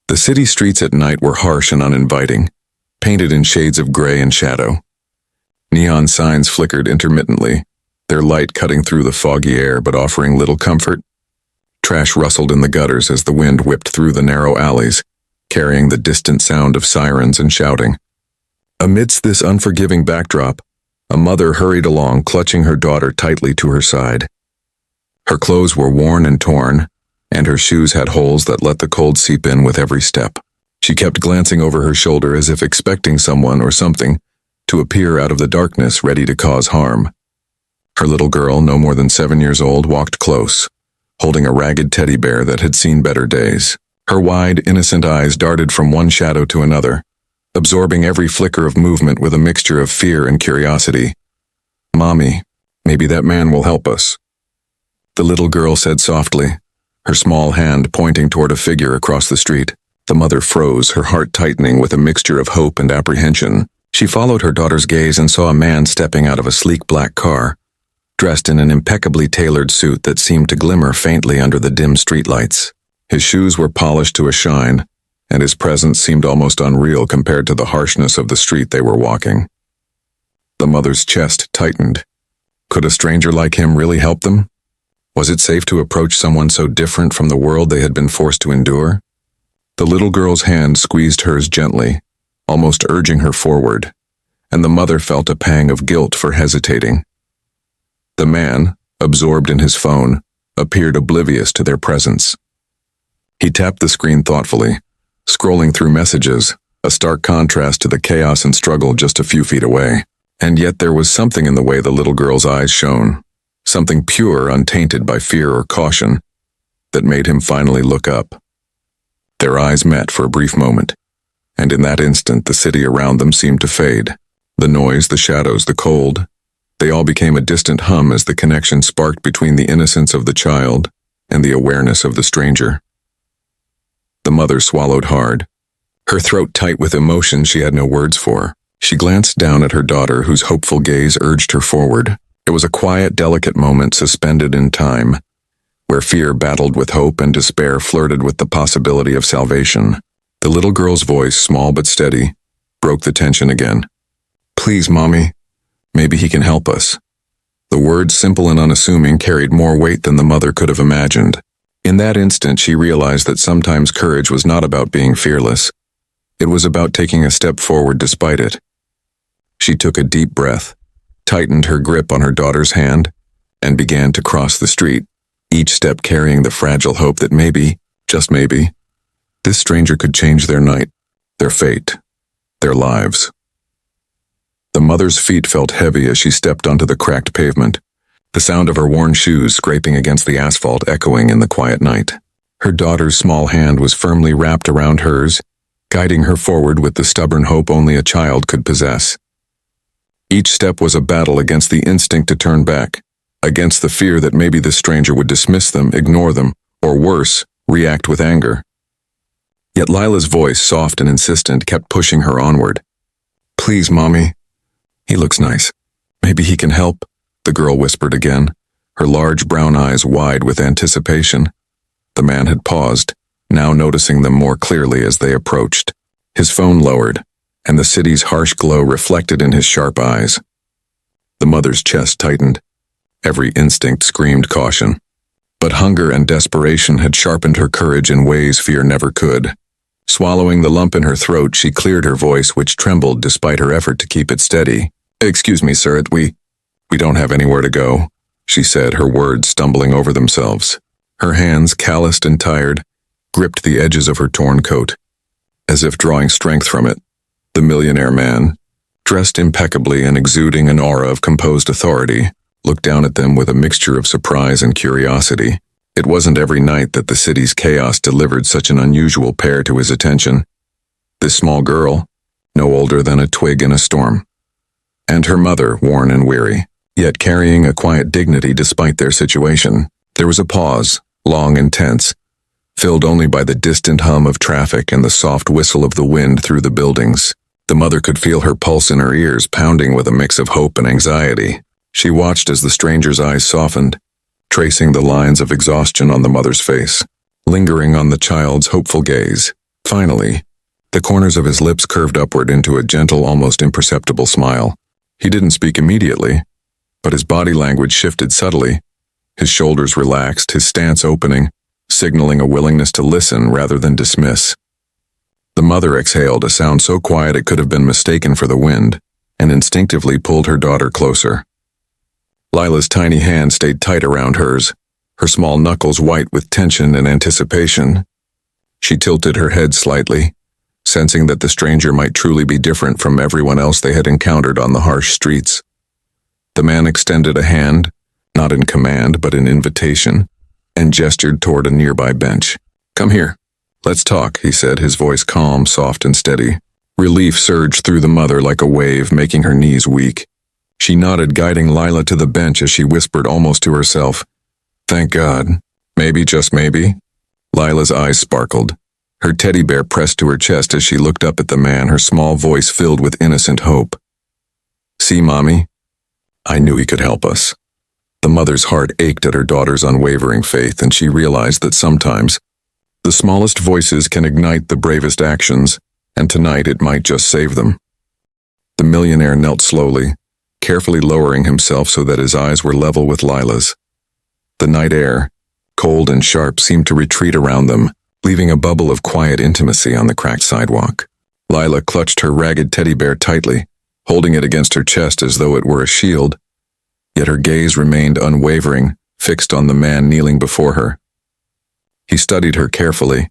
The city streets at night were harsh and uninviting, painted in shades of gray and shadow. Neon signs flickered intermittently, their light cutting through the foggy air but offering little comfort. Trash rustled in the gutters as the wind whipped through the narrow alleys, carrying the distant sound of sirens and shouting. Amidst this unforgiving backdrop, a mother hurried along, clutching her daughter tightly to her side. Her clothes were worn and torn, and her shoes had holes that let the cold seep in with every step. She kept glancing over her shoulder as if expecting someone or something to appear out of the darkness, ready to cause harm. Her little girl, no more than 7 years old, walked close, holding a ragged teddy bear that had seen better days. Her wide, innocent eyes darted from one shadow to another, absorbing every flicker of movement with a mixture of fear and curiosity. "Mommy, maybe that man will help us," the little girl said softly, her small hand pointing toward a figure across the street. The mother froze, her heart tightening with a mixture of hope and apprehension. She followed her daughter's gaze and saw a man stepping out of a sleek black car, dressed in an impeccably tailored suit that seemed to glimmer faintly under the dim streetlights. His shoes were polished to a shine, and his presence seemed almost unreal compared to the harshness of the street they were walking. The mother's chest tightened. Could a stranger like him really help them? Was it safe to approach someone so different from the world they had been forced to endure? The little girl's hand squeezed hers gently, almost urging her forward, and the mother felt a pang of guilt for hesitating. The man, absorbed in his phone, appeared oblivious to their presence. He tapped the screen thoughtfully, scrolling through messages, a stark contrast to the chaos and struggle just a few feet away. And yet there was something in the way the little girl's eyes shone, something pure, untainted by fear or caution, that made him finally look up. Their eyes met for a brief moment, and in that instant the city around them seemed to fade. The noise, the shadows, the cold, they all became a distant hum as the connection sparked between the innocence of the child and the awareness of the stranger. The mother swallowed hard, her throat tight with emotion she had no words for. She glanced down at her daughter, whose hopeful gaze urged her forward. It was a quiet, delicate moment suspended in time, where fear battled with hope and despair flirted with the possibility of salvation. The little girl's voice, small but steady, broke the tension again. "Please, Mommy, maybe he can help us." The words, simple and unassuming, carried more weight than the mother could have imagined. In that instant, she realized that sometimes courage was not about being fearless. It was about taking a step forward despite it. She took a deep breath, tightened her grip on her daughter's hand, and began to cross the street, each step carrying the fragile hope that maybe, just maybe, this stranger could change their night, their fate, their lives. The mother's feet felt heavy as she stepped onto the cracked pavement, the sound of her worn shoes scraping against the asphalt echoing in the quiet night. Her daughter's small hand was firmly wrapped around hers, guiding her forward with the stubborn hope only a child could possess. Each step was a battle against the instinct to turn back, against the fear that maybe the stranger would dismiss them, ignore them, or worse, react with anger. Yet Lila's voice, soft and insistent, kept pushing her onward. "Please, Mommy. He looks nice. Maybe he can help," the girl whispered again, her large brown eyes wide with anticipation. The man had paused, now noticing them more clearly as they approached. His phone lowered, and the city's harsh glow reflected in his sharp eyes. The mother's chest tightened. Every instinct screamed caution. But hunger and desperation had sharpened her courage in ways fear never could. Swallowing the lump in her throat, she cleared her voice, which trembled despite her effort to keep it steady. "Excuse me, sir, we don't have anywhere to go," she said, her words stumbling over themselves. Her hands, calloused and tired, gripped the edges of her torn coat, as if drawing strength from it. The millionaire man, dressed impeccably and exuding an aura of composed authority, looked down at them with a mixture of surprise and curiosity. It wasn't every night that the city's chaos delivered such an unusual pair to his attention. This small girl, no older than a twig in a storm, and her mother, worn and weary, yet carrying a quiet dignity despite their situation. There was a pause, long and tense, filled only by the distant hum of traffic and the soft whistle of the wind through the buildings. The mother could feel her pulse in her ears pounding with a mix of hope and anxiety. She watched as the stranger's eyes softened, tracing the lines of exhaustion on the mother's face, lingering on the child's hopeful gaze. Finally, the corners of his lips curved upward into a gentle, almost imperceptible smile. He didn't speak immediately, but his body language shifted subtly. His shoulders relaxed, his stance opening, signaling a willingness to listen rather than dismiss. The mother exhaled, a sound so quiet it could have been mistaken for the wind, and instinctively pulled her daughter closer. Lila's tiny hand stayed tight around hers, her small knuckles white with tension and anticipation. She tilted her head slightly, sensing that the stranger might truly be different from everyone else they had encountered on the harsh streets. The man extended a hand, not in command but in invitation, and gestured toward a nearby bench. "Come here. Let's talk," he said, his voice calm, soft, and steady. Relief surged through the mother like a wave, making her knees weak. She nodded, guiding Lila to the bench as she whispered almost to herself, "Thank God. Maybe, just maybe." Lila's eyes sparkled. Her teddy bear pressed to her chest as she looked up at the man, her small voice filled with innocent hope. "See, Mommy? I knew he could help us." The mother's heart ached at her daughter's unwavering faith, and she realized that sometimes the smallest voices can ignite the bravest actions, and tonight it might just save them. The millionaire knelt slowly, carefully lowering himself so that his eyes were level with Lila's. The night air, cold and sharp, seemed to retreat around them, leaving a bubble of quiet intimacy on the cracked sidewalk. Lila clutched her ragged teddy bear tightly, holding it against her chest as though it were a shield, yet her gaze remained unwavering, fixed on the man kneeling before her. He studied her carefully,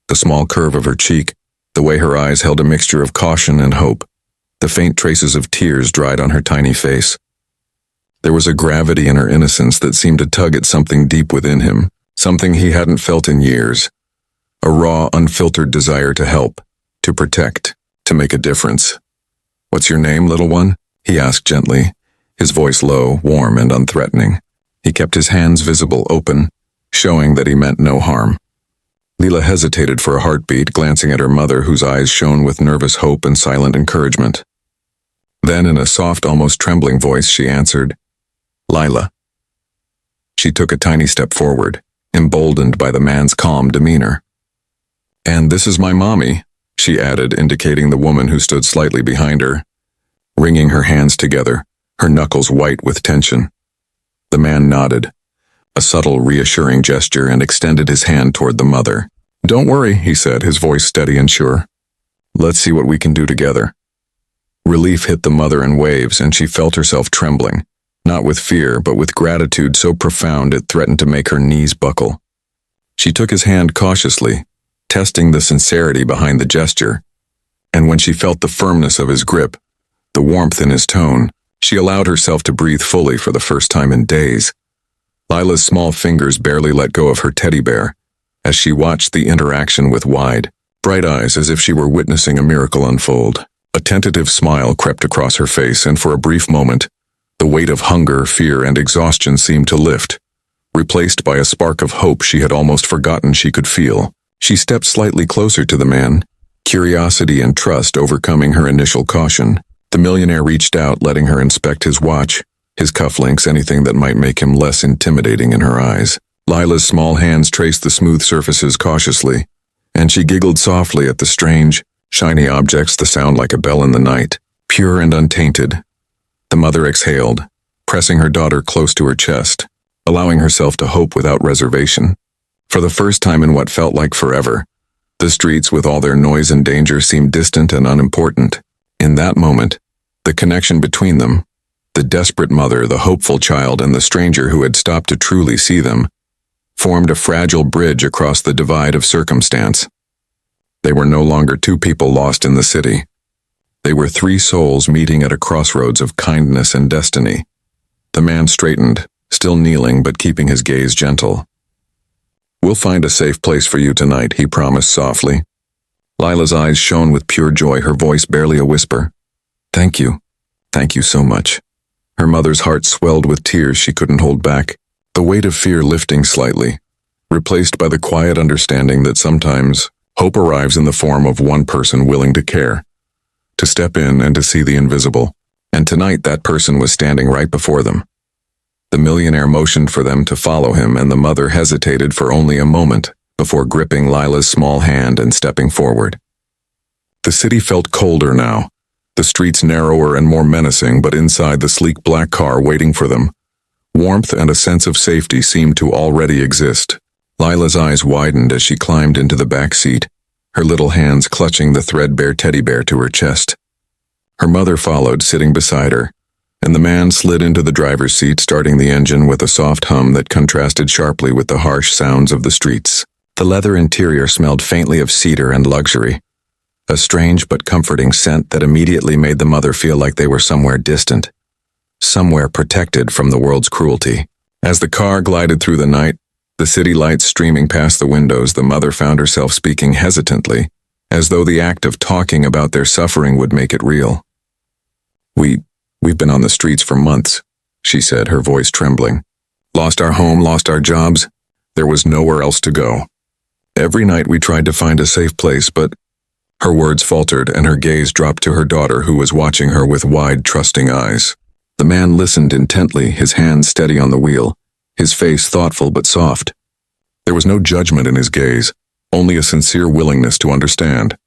the small curve of her cheek, the way her eyes held a mixture of caution and hope. The faint traces of tears dried on her tiny face. There was a gravity in her innocence that seemed to tug at something deep within him, something he hadn't felt in years. A raw, unfiltered desire to help, to protect, to make a difference. "What's your name, little one?" he asked gently, his voice low, warm, and unthreatening. He kept his hands visible, open, showing that he meant no harm. Lila hesitated for a heartbeat, glancing at her mother, whose eyes shone with nervous hope and silent encouragement. Then, in a soft, almost trembling voice, she answered, "Lila." She took a tiny step forward, emboldened by the man's calm demeanor. "And this is my mommy," she added, indicating the woman who stood slightly behind her, wringing her hands together, her knuckles white with tension. The man nodded, a subtle, reassuring gesture, and extended his hand toward the mother. "Don't worry," he said, his voice steady and sure. "Let's see what we can do together." Relief hit the mother in waves, and she felt herself trembling, not with fear, but with gratitude so profound it threatened to make her knees buckle. She took his hand cautiously, testing the sincerity behind the gesture, and when she felt the firmness of his grip, the warmth in his tone, she allowed herself to breathe fully for the first time in days. Lila's small fingers barely let go of her teddy bear, as she watched the interaction with wide, bright eyes as if she were witnessing a miracle unfold. A tentative smile crept across her face, and for a brief moment, the weight of hunger, fear, and exhaustion seemed to lift, replaced by a spark of hope she had almost forgotten she could feel. She stepped slightly closer to the man, curiosity and trust overcoming her initial caution. The millionaire reached out, letting her inspect his watch, his cufflinks, anything that might make him less intimidating in her eyes. Lila's small hands traced the smooth surfaces cautiously, and she giggled softly at the strange, shiny objects, the sound like a bell in the night, pure and untainted. The mother exhaled, pressing her daughter close to her chest, allowing herself to hope without reservation. For the first time in what felt like forever, the streets with all their noise and danger seemed distant and unimportant. In that moment, the connection between them, the desperate mother, the hopeful child, and the stranger who had stopped to truly see them, formed a fragile bridge across the divide of circumstance. They were no longer two people lost in the city. They were three souls meeting at a crossroads of kindness and destiny. The man straightened, still kneeling but keeping his gaze gentle. "We'll find a safe place for you tonight," he promised softly. Lila's eyes shone with pure joy, her voice barely a whisper. "Thank you. Thank you so much." Her mother's heart swelled with tears she couldn't hold back, the weight of fear lifting slightly, replaced by the quiet understanding that sometimes hope arrives in the form of one person willing to care, to step in and to see the invisible. And tonight that person was standing right before them. The millionaire motioned for them to follow him, and the mother hesitated for only a moment, before gripping Lila's small hand and stepping forward. The city felt colder now, the streets narrower and more menacing, but inside the sleek black car waiting for them, warmth and a sense of safety seemed to already exist. Lila's eyes widened as she climbed into the back seat, her little hands clutching the threadbare teddy bear to her chest. Her mother followed, sitting beside her, and the man slid into the driver's seat, starting the engine with a soft hum that contrasted sharply with the harsh sounds of the streets. The leather interior smelled faintly of cedar and luxury, a strange but comforting scent that immediately made the mother feel like they were somewhere distant, somewhere protected from the world's cruelty. As the car glided through the night, the city lights streaming past the windows, the mother found herself speaking hesitantly, as though the act of talking about their suffering would make it real. We've been on the streets for months, she said, her voice trembling. Lost our home, lost our jobs. There was nowhere else to go. Every night we tried to find a safe place, but her words faltered and her gaze dropped to her daughter, who was watching her with wide, trusting eyes. The man listened intently, his hands steady on the wheel, his face thoughtful but soft. There was no judgment in his gaze, only a sincere willingness to understand,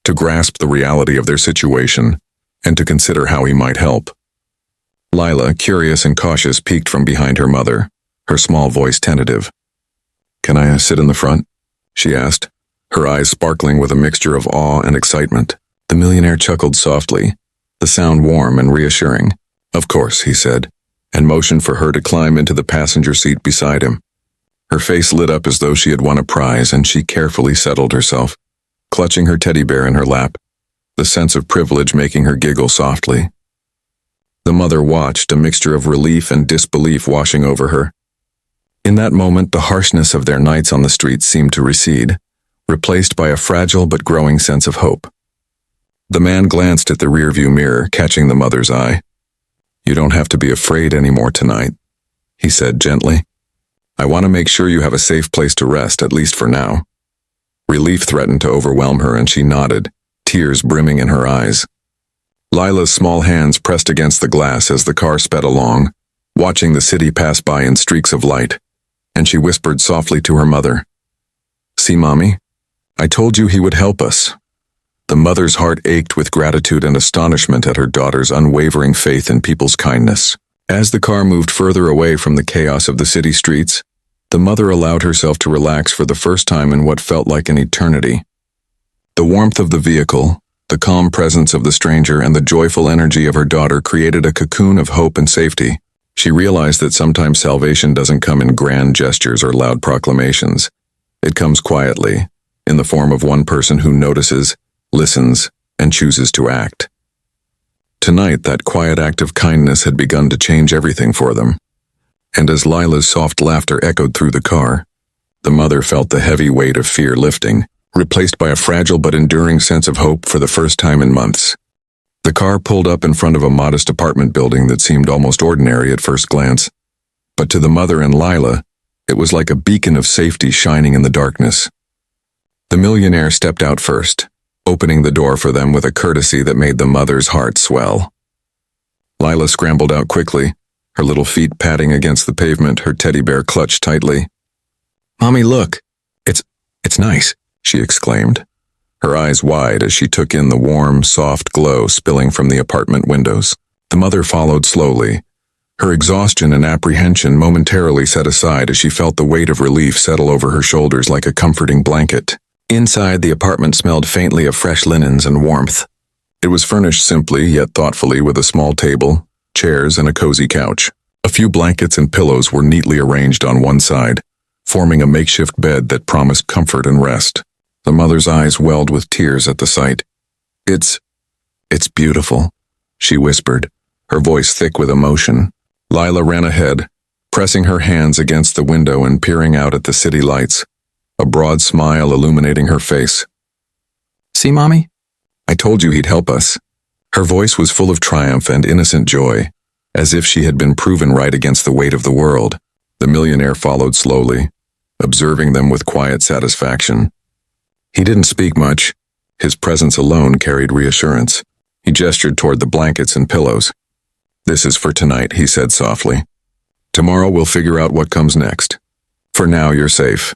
to grasp the reality of their situation, and to consider how he might help. Lila, curious and cautious, peeked from behind her mother, her small voice tentative. "Can I sit in the front?" she asked, her eyes sparkling with a mixture of awe and excitement. The millionaire chuckled softly, the sound warm and reassuring. "Of course," he said, and motioned for her to climb into the passenger seat beside him. Her face lit up as though she had won a prize, and she carefully settled herself, clutching her teddy bear in her lap, the sense of privilege making her giggle softly. The mother watched, a mixture of relief and disbelief washing over her. In that moment, the harshness of their nights on the streets seemed to recede, replaced by a fragile but growing sense of hope. The man glanced at the rearview mirror, catching the mother's eye. "You don't have to be afraid anymore tonight," he said gently. "I want to make sure you have a safe place to rest, at least for now." Relief threatened to overwhelm her, and she nodded, tears brimming in her eyes. Lila's small hands pressed against the glass as the car sped along, watching the city pass by in streaks of light, and she whispered softly to her mother, "See, Mommy? I told you he would help us." The mother's heart ached with gratitude and astonishment at her daughter's unwavering faith in people's kindness. As the car moved further away from the chaos of the city streets, the mother allowed herself to relax for the first time in what felt like an eternity. The warmth of the vehicle, the calm presence of the stranger, and the joyful energy of her daughter created a cocoon of hope and safety. She realized that sometimes salvation doesn't come in grand gestures or loud proclamations. It comes quietly, in the form of one person who notices, listens, and chooses to act. Tonight, that quiet act of kindness had begun to change everything for them. And as Lila's soft laughter echoed through the car, the mother felt the heavy weight of fear lifting, replaced by a fragile but enduring sense of hope for the first time in months. The car pulled up in front of a modest apartment building that seemed almost ordinary at first glance. But to the mother and Lila, it was like a beacon of safety shining in the darkness. The millionaire stepped out first, opening the door for them with a courtesy that made the mother's heart swell. Lila scrambled out quickly, her little feet padding against the pavement, her teddy bear clutched tightly. "Mommy, look! It's nice," she exclaimed, her eyes wide as she took in the warm, soft glow spilling from the apartment windows. The mother followed slowly, her exhaustion and apprehension momentarily set aside as she felt the weight of relief settle over her shoulders like a comforting blanket. Inside, the apartment smelled faintly of fresh linens and warmth. It was furnished simply yet thoughtfully with a small table, chairs, and a cozy couch. A few blankets and pillows were neatly arranged on one side, forming a makeshift bed that promised comfort and rest. The mother's eyes welled with tears at the sight. It's beautiful," she whispered, her voice thick with emotion. Lila ran ahead, pressing her hands against the window and peering out at the city lights, a broad smile illuminating her face. "See, Mommy? I told you he'd help us." Her voice was full of triumph and innocent joy, as if she had been proven right against the weight of the world. The millionaire followed slowly, observing them with quiet satisfaction. He didn't speak much. His presence alone carried reassurance. He gestured toward the blankets and pillows. "This is for tonight," he said softly. "Tomorrow we'll figure out what comes next. For now, you're safe."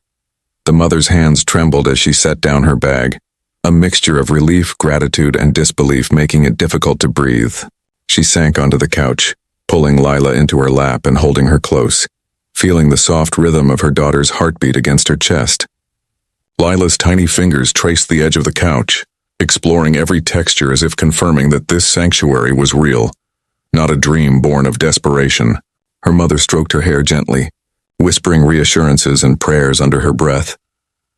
The mother's hands trembled as she set down her bag, a mixture of relief, gratitude, and disbelief making it difficult to breathe. She sank onto the couch, pulling Lila into her lap and holding her close, feeling the soft rhythm of her daughter's heartbeat against her chest. Lila's tiny fingers traced the edge of the couch, exploring every texture as if confirming that this sanctuary was real, not a dream born of desperation. Her mother stroked her hair gently, whispering reassurances and prayers under her breath.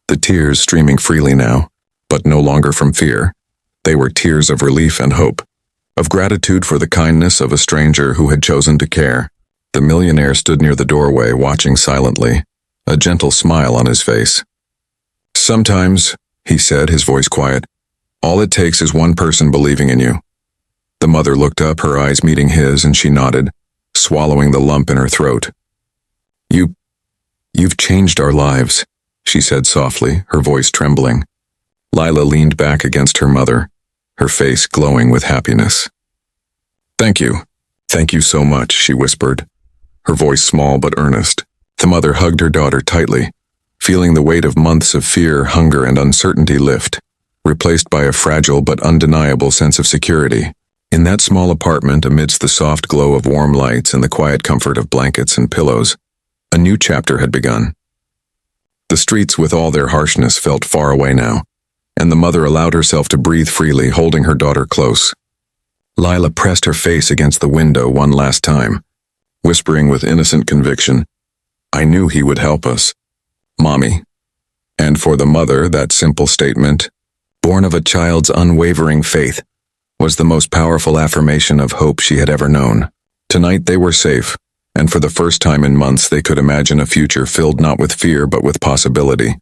The tears streaming freely now, but no longer from fear. They were tears of relief and hope, of gratitude for the kindness of a stranger who had chosen to care. The millionaire stood near the doorway, watching silently, a gentle smile on his face. "Sometimes," he said, his voice quiet, "all it takes is one person believing in you." The mother looked up, her eyes meeting his, and she nodded, swallowing the lump in her throat. You've changed our lives," she said softly, her voice trembling. Lila leaned back against her mother, her face glowing with happiness. "Thank you. Thank you so much," she whispered, her voice small but earnest. The mother hugged her daughter tightly, feeling the weight of months of fear, hunger, and uncertainty lift, replaced by a fragile but undeniable sense of security. In that small apartment, amidst the soft glow of warm lights and the quiet comfort of blankets and pillows, a new chapter had begun. The streets, with all their harshness, felt far away now, and the mother allowed herself to breathe freely, holding her daughter close. Lila pressed her face against the window one last time, whispering with innocent conviction, "I knew he would help us, Mommy." And for the mother, that simple statement, born of a child's unwavering faith, was the most powerful affirmation of hope she had ever known. Tonight they were safe, and for the first time in months they could imagine a future filled not with fear but with possibility.